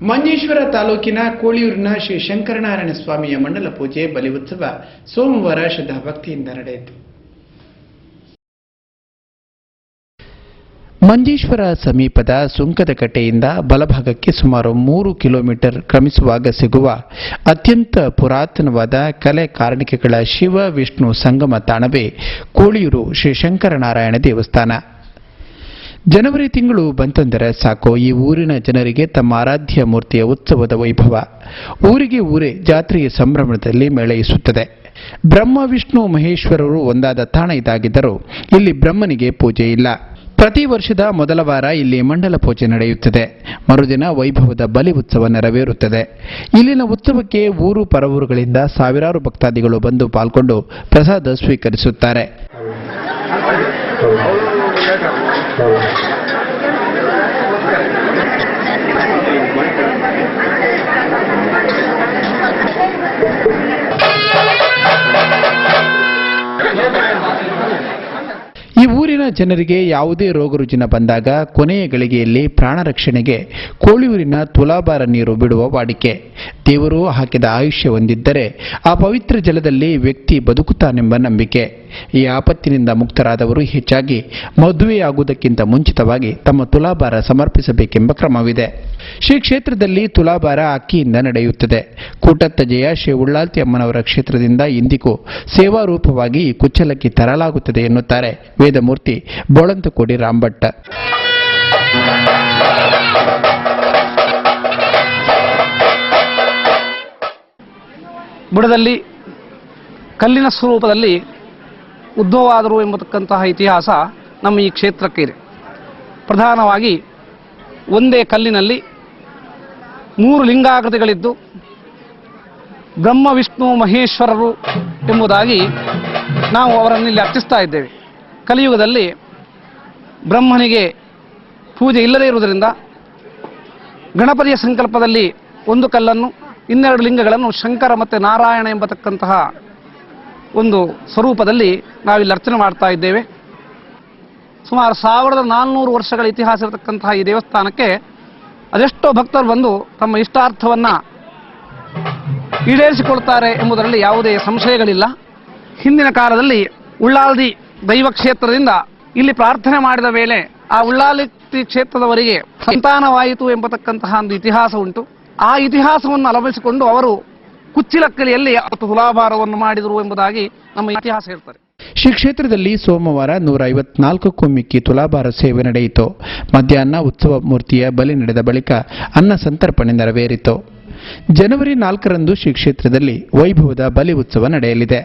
ಮಂಜೇಶ್ವರ ತಾಲೂಕಿನ ಕೋಳಿಯೂರಿನ ಶ್ರೀ ಶಂಕರನಾರಾಯಣ ಸ್ವಾಮಿಯ ಮಂಡಲ ಪೂಜೆ ಬಲಿ ಉತ್ಸವ ಸೋಮವಾರ ಶ್ರದ್ಧಾಭಕ್ತಿಯಿಂದ ನಡೆಯಿತು. ಮಂಜೇಶ್ವರ ಸಮೀಪದ ಸುಂಕದಕಟ್ಟೆಯಿಂದ ಬಲಭಾಗಕ್ಕೆ ಸುಮಾರು 3 ಕಿಲೋಮೀಟರ್ ಕ್ರಮಿಸುವಾಗ ಸಿಗುವ ಅತ್ಯಂತ ಪುರಾತನವಾದ ಕಲೆ ಕಾರಣಿಕೆಗಳ ಶಿವ ವಿಷ್ಣು ಸಂಗಮ ತಾಣವೇ ಕೋಳಿಯೂರು ಶ್ರೀ ಶಂಕರನಾರಾಯಣ ದೇವಸ್ಥಾನ. ಜನವರಿ ತಿಂಗಳು ಬಂತೆಂದರೆ ಸಾಕು, ಈ ಊರಿನ ಜನರಿಗೆ ತಮ್ಮ ಆರಾಧ್ಯ ಮೂರ್ತಿಯ ಉತ್ಸವದ ವೈಭವ. ಊರಿಗೆ ಊರೇ ಜಾತ್ರೆಯ ಸಂಭ್ರಮದಲ್ಲಿ ಮೇಳೈಸುತ್ತದೆ. ಬ್ರಹ್ಮ ವಿಷ್ಣು ಮಹೇಶ್ವರರು ಒಂದಾದ ತಾಣ ಇದಾಗಿದ್ದರೂ ಇಲ್ಲಿ ಬ್ರಹ್ಮನಿಗೆ ಪೂಜೆ ಇಲ್ಲ. ಪ್ರತಿ ವರ್ಷದ ಮೊದಲ ವಾರ ಇಲ್ಲಿ ಮಂಡಲ ಪೂಜೆ ನಡೆಯುತ್ತದೆ. ಮರುದಿನ ವೈಭವದ ಬಲಿ ಉತ್ಸವ ನೆರವೇರುತ್ತದೆ. ಇಲ್ಲಿನ ಉತ್ಸವಕ್ಕೆ ಊರು ಪರವೂರುಗಳಿಂದ ಸಾವಿರಾರು ಭಕ್ತಾದಿಗಳು ಬಂದು ಪಾಲ್ಗೊಂಡು ಪ್ರಸಾದ ಸ್ವೀಕರಿಸುತ್ತಾರೆ. ಈ ಊರಿನ ಜನರಿಗೆ ಯಾವುದೇ ರೋಗ ರುಜಿನ ಬಂದಾಗ ಕೊನೆಯ ಗಳಿಗೆಯಲ್ಲಿ ಪ್ರಾಣ ರಕ್ಷಣೆಗೆ ಕೋಳಿಯೂರಿನ ತುಲಾಭಾರ ನೀರು ಬಿಡುವ ವಾಡಿಕೆ. ದೇವರು ಹಾಕಿದ ಆಯುಷ್ಯ ಹೊಂದಿದ್ದರೆ ಆ ಪವಿತ್ರ ಜಲದಲ್ಲಿ ವ್ಯಕ್ತಿ ಬದುಕುತ್ತಾನೆಂಬ ನಂಬಿಕೆ. ಈ ಆಪತ್ತಿನಿಂದ ಮುಕ್ತರಾದವರು ಹೆಚ್ಚಾಗಿ ಮದುವೆಯಾಗುವುದಕ್ಕಿಂತ ಮುಂಚಿತವಾಗಿ ತಮ್ಮ ತುಲಾಭಾರ ಸಮರ್ಪಿಸಬೇಕೆಂಬ ಕ್ರಮವಿದೆ. ಶ್ರೀ ಕ್ಷೇತ್ರದಲ್ಲಿ ತುಲಾಭಾರ ಅಕ್ಕಿಯಿಂದ ನಡೆಯುತ್ತದೆ. ಕೂಟತ್ತಜೆಯ ಶ್ರೀ ಉಳ್ಳಾಲ್ತಿ ಅಮ್ಮನವರ ಕ್ಷೇತ್ರದಿಂದ ಇಂದಿಗೂ ಸೇವಾರೂಪವಾಗಿ ಈ ಕುಚ್ಚಲಕ್ಕಿ ತರಲಾಗುತ್ತದೆ ಎನ್ನುತ್ತಾರೆ ವೇದಮೂರ್ತಿ ಬೋಳಂತಕೋಡಿ ರಾಂಭಟ್ಟ. ಬುಡದಲ್ಲಿ ಕಲ್ಲಿನ ಸ್ವರೂಪದಲ್ಲಿ ಉದ್ಭವವಾದರು ಎಂಬತಕ್ಕಂತಹ ಇತಿಹಾಸ ನಮ್ಮ ಈ ಕ್ಷೇತ್ರಕ್ಕೆ ಇದೆ. ಪ್ರಧಾನವಾಗಿ ಒಂದೇ ಕಲ್ಲಿನಲ್ಲಿ 3 ಲಿಂಗಾಕೃತಿಗಳಿದ್ದು ಬ್ರಹ್ಮ ವಿಷ್ಣು ಮಹೇಶ್ವರರು ಎಂಬುದಾಗಿ ನಾವು ಅವರನ್ನು ಇಲ್ಲಿ ಅರ್ಚಿಸ್ತಾ ಇದ್ದೇವೆ. ಕಲಿಯುಗದಲ್ಲಿ ಬ್ರಹ್ಮನಿಗೆ ಪೂಜೆ ಇಲ್ಲದೇ ಇರುವುದರಿಂದ ಗಣಪತಿಯ ಸಂಕಲ್ಪದಲ್ಲಿ ಒಂದು ಕಲ್ಲನ್ನು 12 ಲಿಂಗಗಳನ್ನು ಶಂಕರ ಮತ್ತು ನಾರಾಯಣ ಎಂಬತಕ್ಕಂತಹ ಒಂದು ಸ್ವರೂಪದಲ್ಲಿ ನಾವಿಲ್ಲಿ ಅರ್ಚನೆ ಮಾಡ್ತಾ ಇದ್ದೇವೆ. ಸುಮಾರು 1400 ವರ್ಷಗಳ ಇತಿಹಾಸ ಇರತಕ್ಕಂತಹ ಈ ದೇವಸ್ಥಾನಕ್ಕೆ ಅದೆಷ್ಟೋ ಭಕ್ತರು ಬಂದು ತಮ್ಮ ಇಷ್ಟಾರ್ಥವನ್ನು ಈಡೇರಿಸಿಕೊಳ್ತಾರೆ ಎಂಬುದರಲ್ಲಿ ಯಾವುದೇ ಸಂಶಯಗಳಿಲ್ಲ. ಹಿಂದಿನ ಕಾಲದಲ್ಲಿ ಉಳ್ಳಾಲ್ದಿ ದೈವ ಕ್ಷೇತ್ರದಿಂದ ಇಲ್ಲಿ ಪ್ರಾರ್ಥನೆ ಮಾಡಿದ ವೇಳೆ ಆ ಉಳ್ಳಾಲ್ದಿ ಕ್ಷೇತ್ರದವರಿಗೆ ಸಂತಾನವಾಯಿತು ಎಂಬತಕ್ಕಂತಹ ಒಂದು ಇತಿಹಾಸ ಉಂಟು. ಆ ಇತಿಹಾಸವನ್ನು ಅವಲಂಬಿಸಿಕೊಂಡು ಅವರು ಕುಚ್ಚಿಲಕ್ಕಲಿಯಲ್ಲಿ ತುಲಾಭಾರವನ್ನು ಮಾಡಿದರು ಎಂಬುದಾಗಿ ನಮ್ಮ ಇತಿಹಾಸ ಹೇಳ್ತಾರೆ. ಶ್ರೀ ಕ್ಷೇತ್ರದಲ್ಲಿ ಸೋಮವಾರ 154ಕ್ಕೂ ಮಿಕ್ಕಿ ತುಲಾಭಾರ ಸೇವೆ ನಡೆಯಿತು. ಮಧ್ಯಾಹ್ನ ಉತ್ಸವ ಮೂರ್ತಿಯ ಬಲಿ ನಡೆದ ಬಳಿಕ ಅನ್ನ ಸಂತರ್ಪಣೆ ನೆರವೇರಿತು. ಜನವರಿ 4ರಂದು ಶ್ರೀ ಕ್ಷೇತ್ರದಲ್ಲಿ ವೈಭವದ ಬಲಿ ಉತ್ಸವ ನಡೆಯಲಿದೆ.